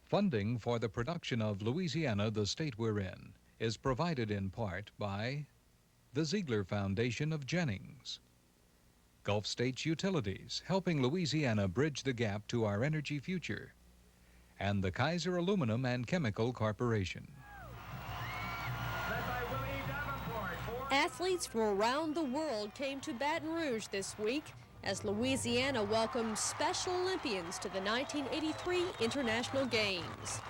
Funding for the production of Louisiana, the state we're in, is provided in part by the Ziegler Foundation of Jennings, Gulf States Utilities, helping Louisiana bridge the gap to our energy future, and the Kaiser Aluminum and Chemical Corporation. Athletes from around the world came to Baton Rouge this week as Louisiana welcomed Special Olympians to the 1983 International Games.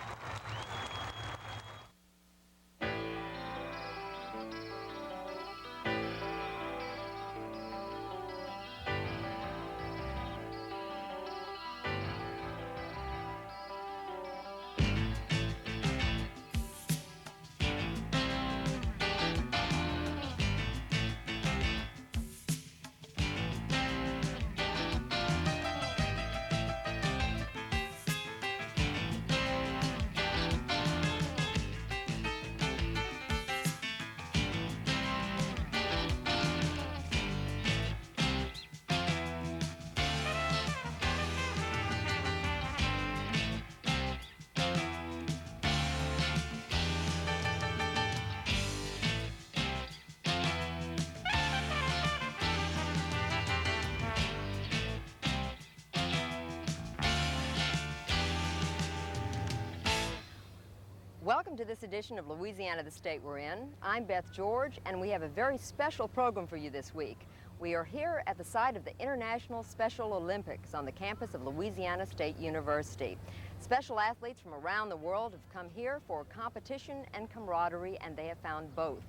Welcome to this edition of Louisiana, the state we're in. I'm Beth George, and we have a very special program for you this week. We are here at the site of the International Special Olympics on the campus of Louisiana State University. Special athletes from around the world have come here for competition and camaraderie, and they have found both.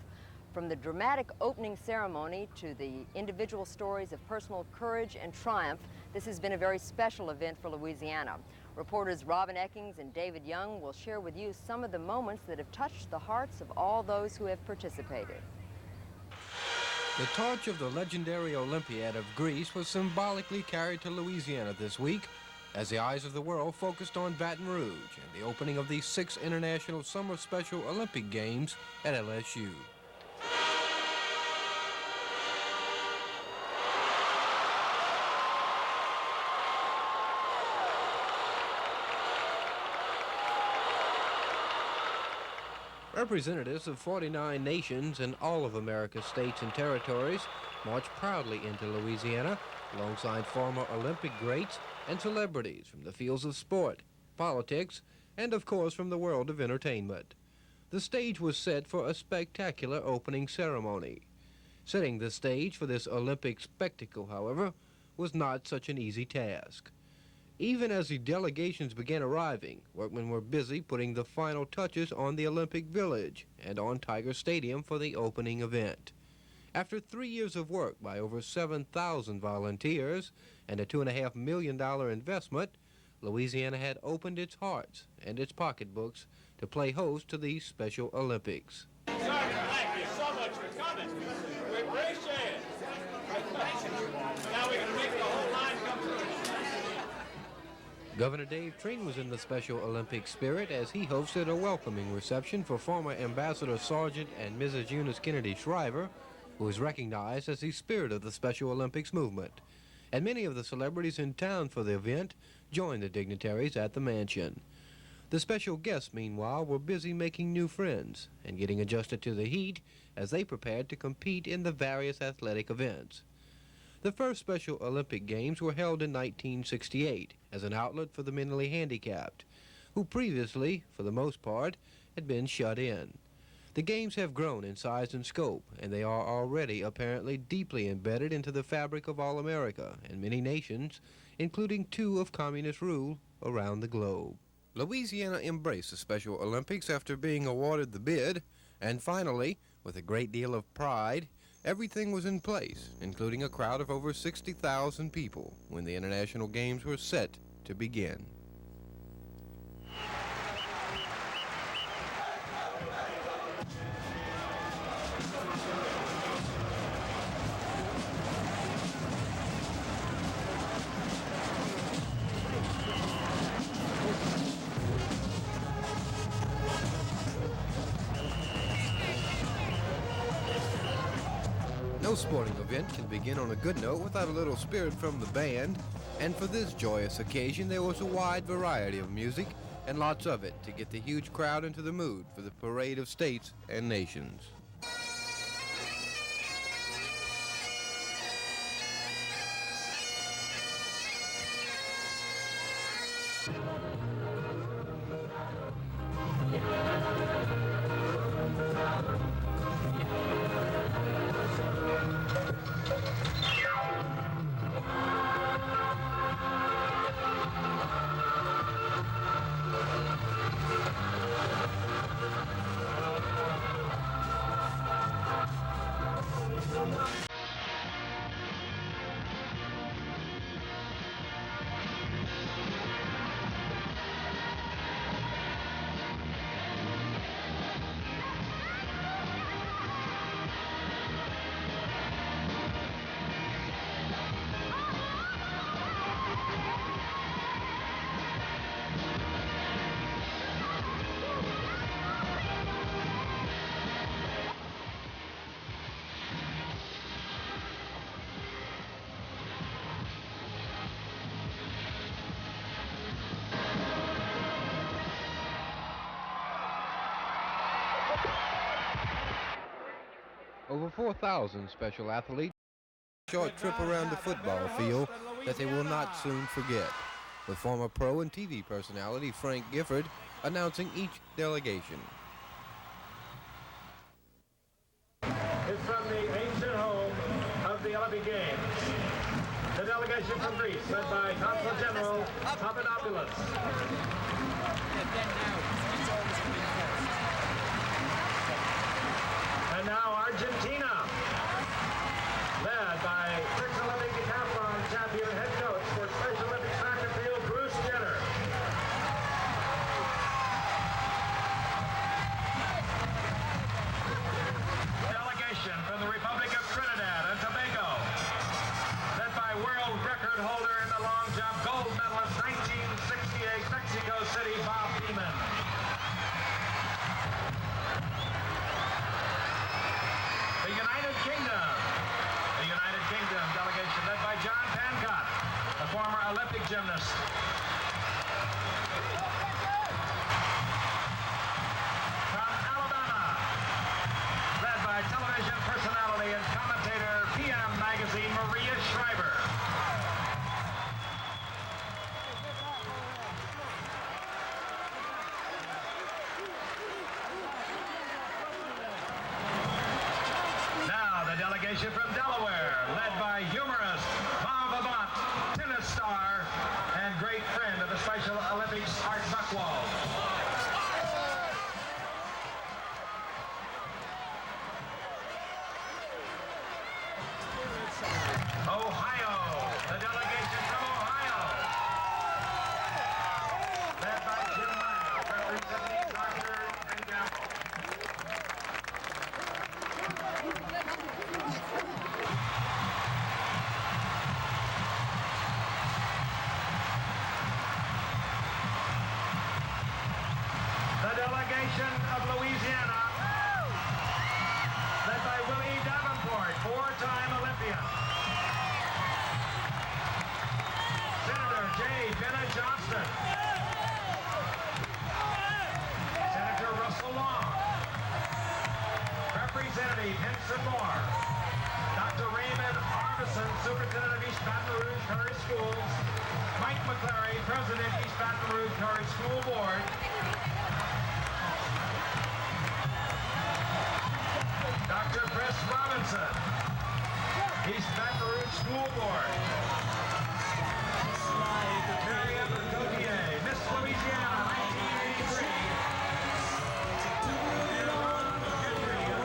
From the dramatic opening ceremony to the individual stories of personal courage and triumph, this has been a very special event for Louisiana. Reporters Robyn Ekings and David Young will share with you some of the moments that have touched the hearts of all those who have participated. The torch of the legendary Olympiad of Greece was symbolically carried to Louisiana this week as the eyes of the world focused on Baton Rouge and the opening of the 6th International Summer Special Olympic Games at LSU. Representatives of 49 nations and all of America's states and territories marched proudly into Louisiana alongside former Olympic greats and celebrities from the fields of sport, politics, and of course from the world of entertainment. The stage was set for a spectacular opening ceremony. Setting the stage for this Olympic spectacle, however, was not such an easy task. Even as the delegations began arriving, workmen were busy putting the final touches on the Olympic Village and on Tiger Stadium for the opening event. After 3 years of work by over 7,000 volunteers and a $2.5 million investment, Louisiana had opened its hearts and its pocketbooks to play host to these Special Olympics. Sir, thank you so much for coming. We appreciate it. Now we can make the whole line come through. Governor Dave Treen was in the Special Olympic spirit as he hosted a welcoming reception for former Ambassador Sergeant and Mrs. Eunice Kennedy Shriver, who is recognized as the spirit of the Special Olympics movement. And many of the celebrities in town for the event joined the dignitaries at the mansion. The special guests, meanwhile, were busy making new friends and getting adjusted to the heat as they prepared to compete in the various athletic events. The first Special Olympic Games were held in 1968 as an outlet for the mentally handicapped, who previously, for the most part, had been shut in. The Games have grown in size and scope, and they are already apparently deeply embedded into the fabric of all America and many nations, including 2 of communist rule around the globe. Louisiana embraced the Special Olympics after being awarded the bid, and finally, with a great deal of pride, everything was in place, including a crowd of over 60,000 people when the International Games were set to begin. No sporting event can begin on a good note without a little spirit from the band, and for this joyous occasion there was a wide variety of music and lots of it to get the huge crowd into the mood for the parade of states and nations. Over 4,000 special athletes. A short trip around the football field that they will not soon forget, with former pro and TV personality Frank Gifford announcing each delegation. It's from the ancient home of the Olympic Games. The delegation from Greece, led by Consul General Papadopoulos. And now Argentina, led by six-Olympic decathlon champion head coach for Special Olympics track and field, Bruce Jenner. Delegation from the Republic of Trinidad and Tobago, led by world record holder in the long jump, gold medalist 1968 Mexico City, Bob Beeman. The United Kingdom delegation led by John Bankhead, a former Olympic gymnast. From Alabama, led by television personality and commentator PM Magazine, Maria Shriver. Delegation from Delaware, led by humorist Bob Avant, tennis star, and great friend of the Special Olympics, Art Buchwald. Ohio, the delegation from Ohio, led by Jim Miles, representing Procter and Gamble. The delegation of Louisiana, led by Willie Davenport, four-time Olympian. Senator J. Benna Johnston. Senator Russell Long. Representative Henson Moore. Dr. Raymond Arbison, Superintendent of East Baton Rouge Curry Schools. Mike McClary, President, East Baton Rouge Curry School Board. Dr. Chris Robinson, East Baton Rouge School Board. Mary Evan Gauthier, Miss Louisiana, 1983.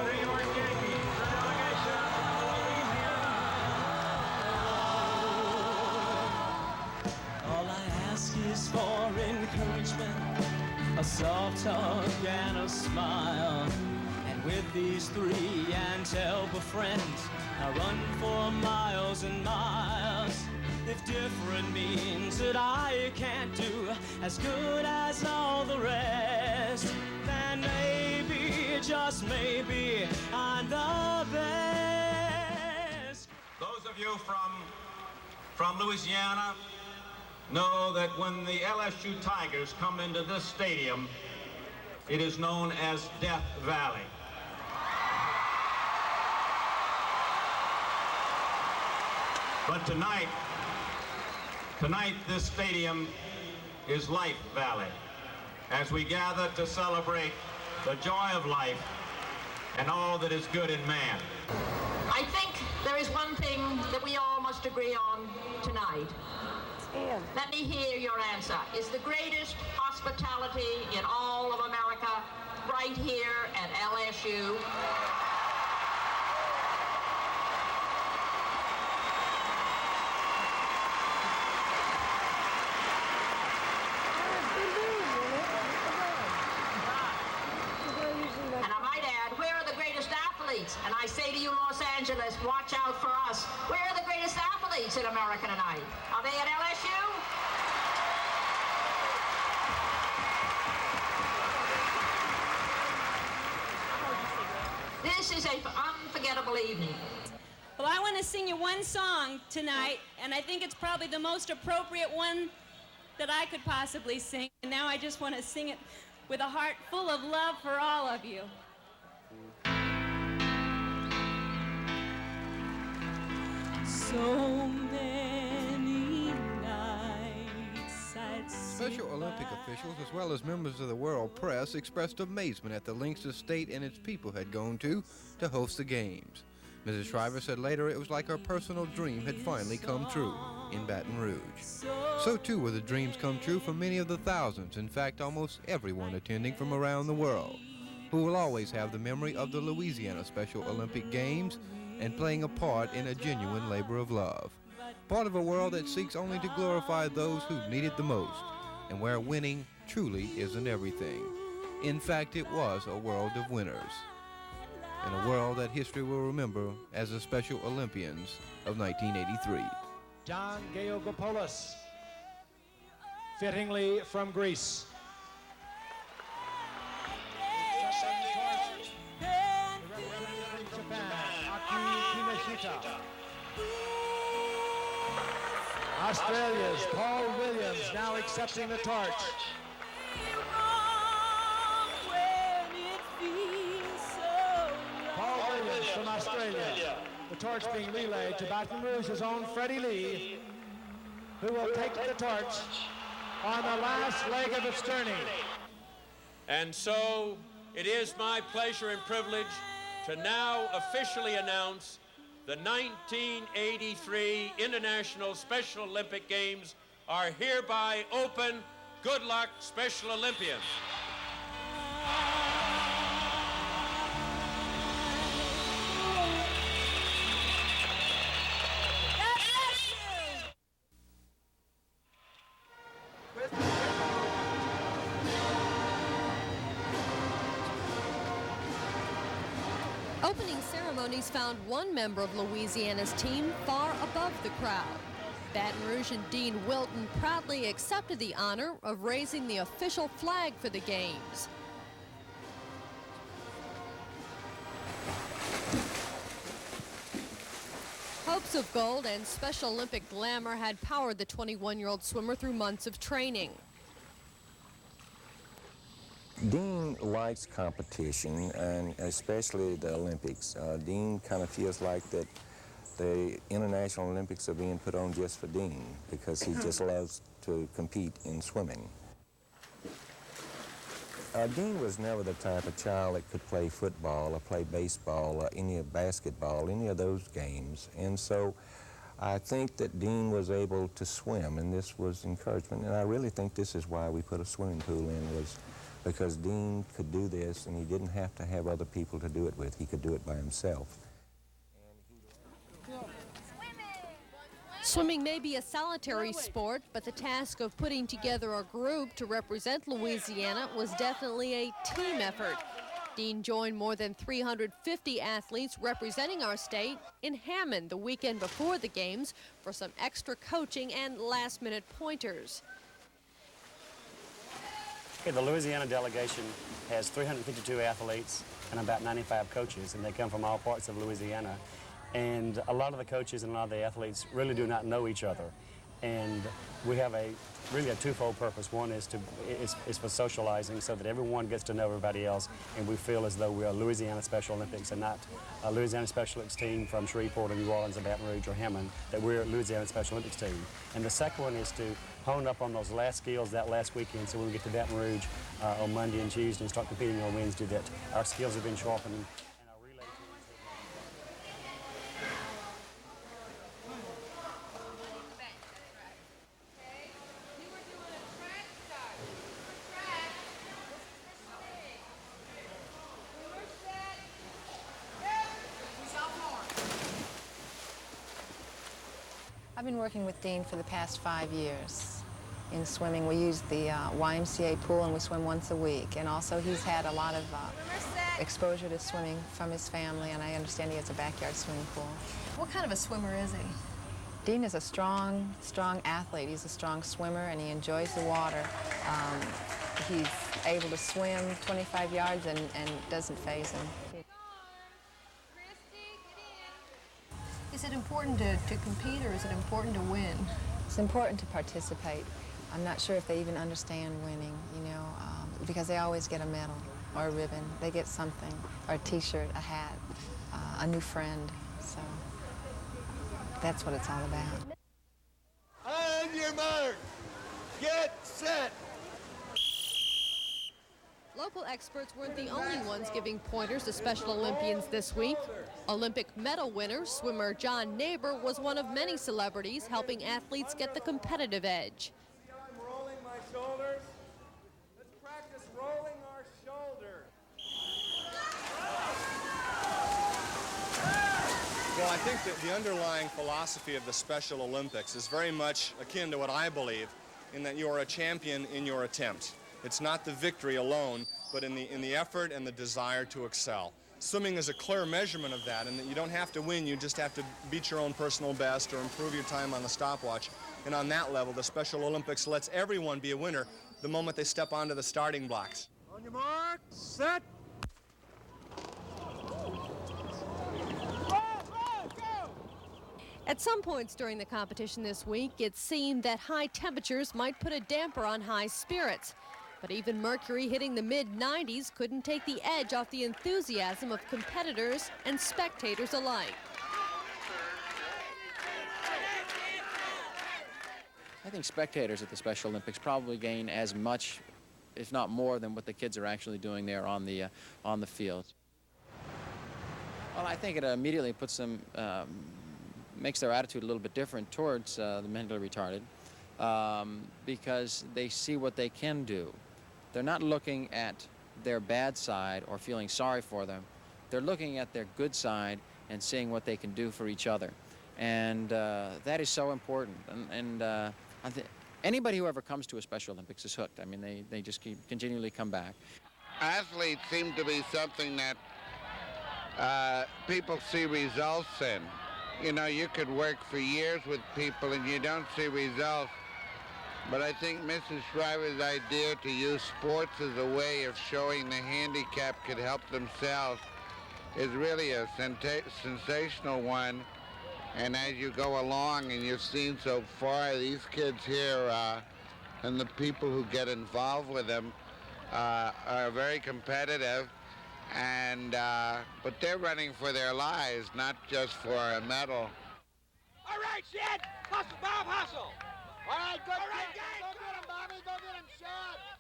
New York Yankees, the delegation of Louisiana. All I ask is for encouragement, a soft hug and a smile. With these three and help a friend, I run for miles and miles. If different means that I can't do as good as all the rest, then maybe, just maybe, I'm the best. Those of you from Louisiana, know that when the LSU Tigers come into this stadium, it is known as Death Valley. But tonight this stadium is Life Valley, as we gather to celebrate the joy of life and all that is good in man. I think there is one thing that we all must agree on tonight. Let me hear your answer. Is the greatest hospitality in all of America right here at LSU? And I might add, where are the greatest athletes? And I say to you, Los Angeles, watch out for us. Where are the greatest athletes in America tonight? Are they at LSU? This is an unforgettable evening. Well, I want to sing you one song tonight, and I think it's probably the most appropriate one that I could possibly sing. And now I just want to sing it with a heart full of love for all of you. So many nights I'd Special Olympic officials, as well as members of the world press, expressed amazement at the lengths the state and its people had gone to host the games. Mrs. Shriver said later it was like her personal dream had finally come true in Baton Rouge. So too were the dreams come true for many of the thousands, in fact almost everyone attending from around the world, who will always have the memory of the Louisiana Special Olympic Games and playing a part in a genuine labor of love. Part of a world that seeks only to glorify those who need it the most, and where winning truly isn't everything. In fact, it was a world of winners, and a world that history will remember as the Special Olympians of 1983. John Georgopoulos, fittingly from Greece. Australia's Paul Williams now accepting the torch. Paul Williams from Australia. The torch being relayed to Baton Rouge's own Freddie Lee, who will take the torch on the last leg of its journey. And so it is my pleasure and privilege to now officially announce the 1983 International Special Olympic Games are hereby open. Good luck, Special Olympians. Opening ceremonies found one member of Louisiana's team far above the crowd. Baton Rouge and Dean Wilton proudly accepted the honor of raising the official flag for the games. Hopes of gold and Special Olympic glamour had powered the 21-year-old swimmer through months of training. Dean likes competition, and especially the Olympics. Dean kind of feels like that the International Olympics are being put on just for Dean, because he just loves to compete in swimming. Dean was never the type of child that could play football or play baseball or any of basketball, any of those games. And so I think that Dean was able to swim, and this was encouragement. And I really think this is why we put a swimming pool in, was because Dean could do this, and he didn't have to have other people to do it with. He could do it by himself. Swimming may be a solitary sport, but the task of putting together a group to represent Louisiana was definitely a team effort. Dean joined more than 350 athletes representing our state in Hammond the weekend before the games for some extra coaching and last-minute pointers. Okay, the Louisiana delegation has 352 athletes and about 95 coaches, and they come from all parts of Louisiana. And a lot of the coaches and a lot of the athletes really do not know each other. And we have really a twofold purpose. One is for socializing so that everyone gets to know everybody else, and we feel as though we are Louisiana Special Olympics and not a Louisiana Special Olympics team from Shreveport or New Orleans or Baton Rouge or Hammond, that we're a Louisiana Special Olympics team. And the second one is to hone up on those last skills that last weekend, so when we get to Baton Rouge on Monday and Tuesday and start competing on Wednesday, that our skills have been sharpened. I've been working with Dean for the past 5 years. In swimming, we use the YMCA pool and we swim once a week. And also he's had a lot of exposure to swimming from his family, and I understand he has a backyard swimming pool. What kind of a swimmer is he? Dean is a strong athlete. He's a strong swimmer and he enjoys the water. He's able to swim 25 yards and doesn't faze him. Is it important to compete, or is it important to win? It's important to participate. I'm not sure if they even understand winning, you know, because they always get a medal or a ribbon. They get something, or a T-shirt, a hat, a new friend. So that's what it's all about. On your mark, get set. Local experts weren't the only ones giving pointers to Special Olympians this week. Olympic medal winner, swimmer John Naber was one of many celebrities helping athletes get the competitive edge. I'm rolling my shoulders. Let's practice rolling our shoulders. Well, I think that the underlying philosophy of the Special Olympics is very much akin to what I believe, in that you are a champion in your attempt. It's not the victory alone, but in the effort and the desire to excel. Swimming is a clear measurement of that, and that you don't have to win, you just have to beat your own personal best or improve your time on the stopwatch. And on that level, the Special Olympics lets everyone be a winner the moment they step onto the starting blocks. On your mark, set. At some points during the competition this week, it seemed that high temperatures might put a damper on high spirits. But even mercury hitting the mid-90s couldn't take the edge off the enthusiasm of competitors and spectators alike. I think spectators at the Special Olympics probably gain as much, if not more, than what the kids are actually doing there on the field. Well, I think it immediately puts them, makes their attitude a little bit different towards the mentally retarded, because they see what they can do. They're not looking at their bad side or feeling sorry for them. They're looking at their good side and seeing what they can do for each other. And that is so important. I think anybody who ever comes to a Special Olympics is hooked. I mean, they just continually come back. Athletes seem to be something that people see results in. You know, you could work for years with people and you don't see results. But I think Mrs. Shriver's idea to use sports as a way of showing the handicapped could help themselves is really a sensational one. And as you go along, and you've seen so far, these kids here and the people who get involved with them are very competitive. And but they're running for their lives, not just for a medal. All right, Shed! Hustle, Bob, hustle! All right, good. All right, guys, go get him, Bobby. Go get him, Shed.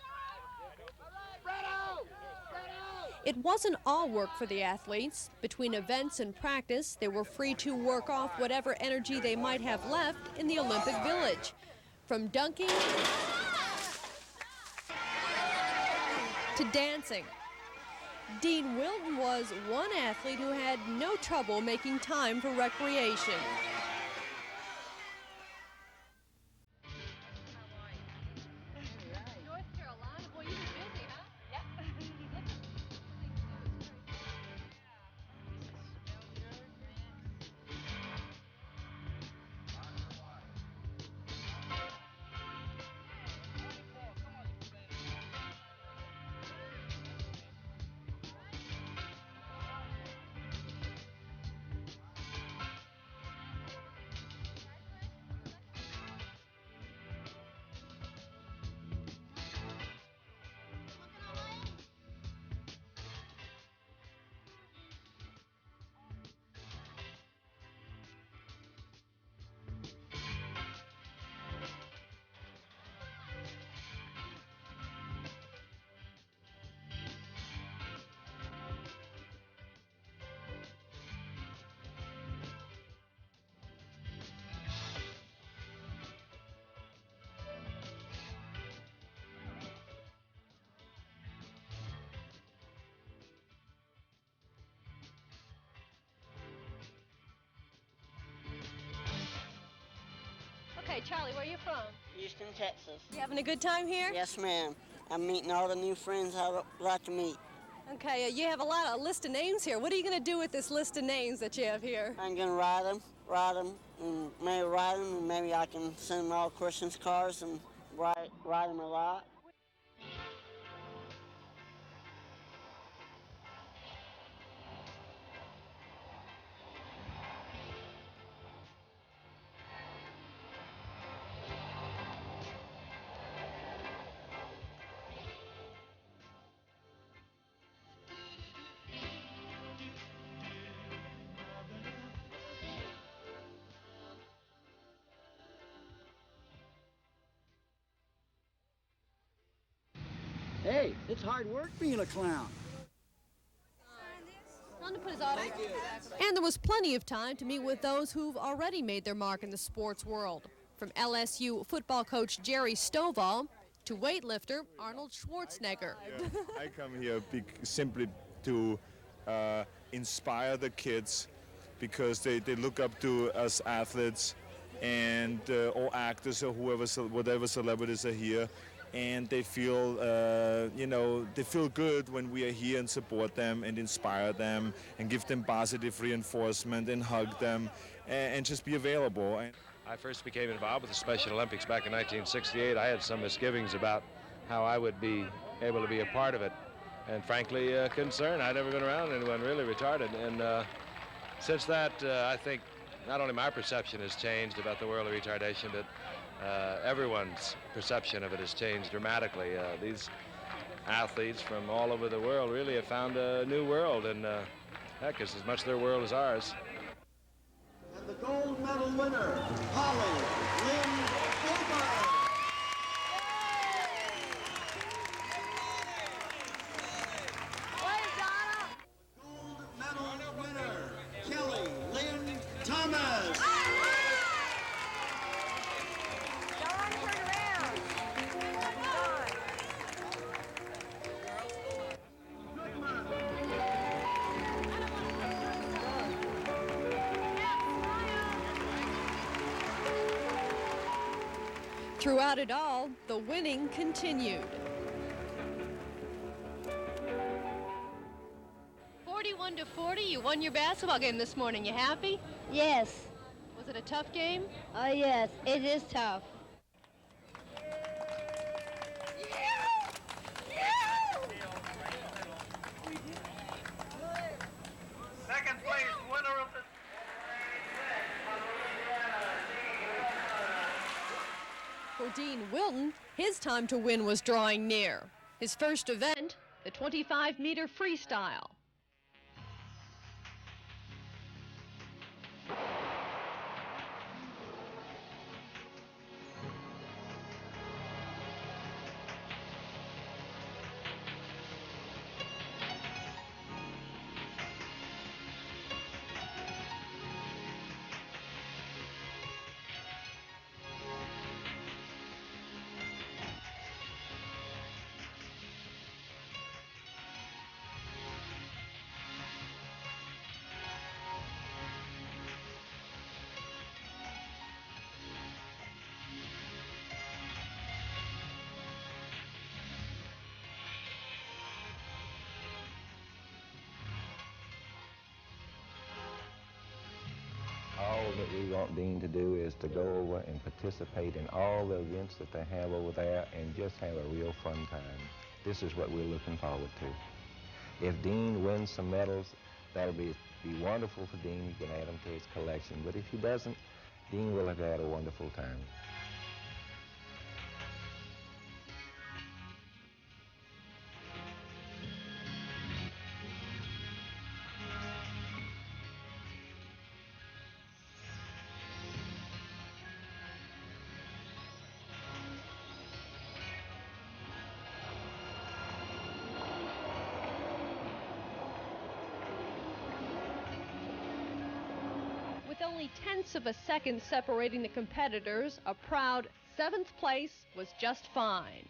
All right, spread out. Spread out. It wasn't all work for the athletes. Between events and practice, they were free to work off whatever energy they might have left in the Olympic Village. From dunking to dancing. Dean Wilton was one athlete who had no trouble making time for recreation. Charlie, where are you from? Houston, Texas. You having a good time here? Yes, ma'am. I'm meeting all the new friends I'd like to meet. Okay, you have a list of names here. What are you going to do with this list of names that you have here? I'm going to ride them, and maybe I can send them all Christmas cards and ride them a lot. Hey, it's hard work being a clown. Time to put his autograph. And there was plenty of time to meet with those who've already made their mark in the sports world. From LSU football coach Jerry Stovall to weightlifter Arnold Schwarznegger. Yeah, I come here simply to inspire the kids because they look up to us athletes and or actors or whatever celebrities are here. And they feel, they feel good when we are here and support them and inspire them and give them positive reinforcement and hug them and just be available. I first became involved with the Special Olympics back in 1968. I had some misgivings about how I would be able to be a part of it. And frankly, concerned. I'd never been around anyone really retarded. And since that, I think not only my perception has changed about the world of retardation, but everyone's perception of it has changed dramatically. These athletes from all over the world really have found a new world, and heck, it's as much their world as ours. And the gold medal winner, Holly Lynn Fulmer. Gold medal winner, Kelly Lynn Thomas. Throughout it all, the winning continued. 41-40, you won your basketball game this morning. You happy? Yes. Was it a tough game? Oh, yes, it is tough. Second place winner of the... For Dean Wilton, his time to win was drawing near. His first event, the 25-meter freestyle. All that we want Dean to do is to go over and participate in all the events that they have over there and just have a real fun time. This is what we're looking forward to. If Dean wins some medals, that'll be wonderful for Dean. He can add them to his collection. But if he doesn't, Dean will have had a wonderful time. With only tenths of a second separating the competitors, a proud 7th place was just fine.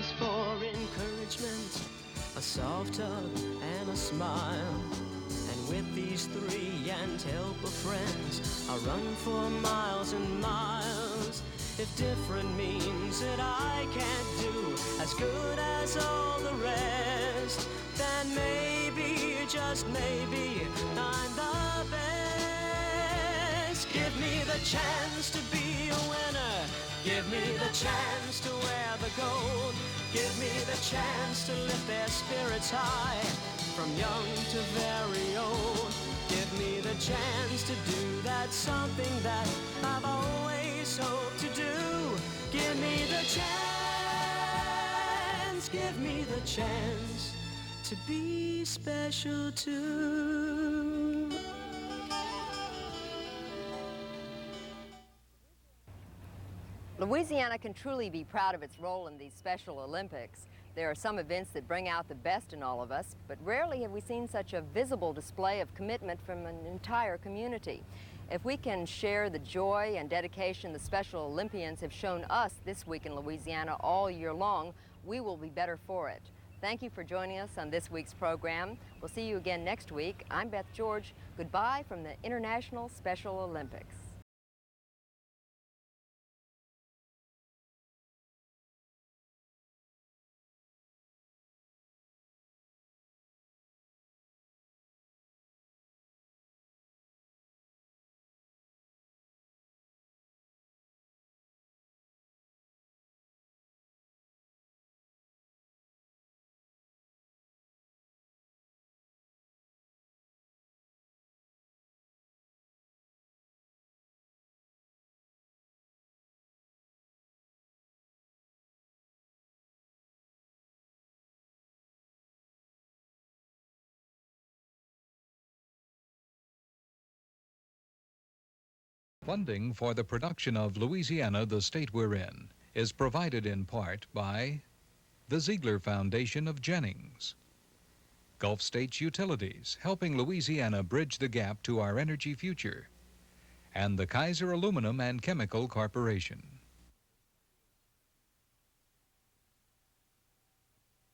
is for encouragement, a soft hug and a smile. And with these three and help of friends, I run for miles and miles. If different means that I can't do as good as all the rest, then maybe, just maybe, I'm the best. Give me the chance to be a winner. Give me the chance to wear the gold. Give me the chance to lift their spirits high, from young to very old. Give me the chance to do that something that I've always hoped to do. Give me the chance, give me the chance to be special too. Louisiana can truly be proud of its role in these Special Olympics. There are some events that bring out the best in all of us, but rarely have we seen such a visible display of commitment from an entire community. If we can share the joy and dedication the Special Olympians have shown us this week in Louisiana all year long, we will be better for it. Thank you for joining us on this week's program. We'll see you again next week. I'm Beth George. Goodbye from the International Special Olympics. Funding for the production of Louisiana, the state we're in, is provided in part by the Ziegler Foundation of Jennings, Gulf States Utilities, helping Louisiana bridge the gap to our energy future, and the Kaiser Aluminum and Chemical Corporation.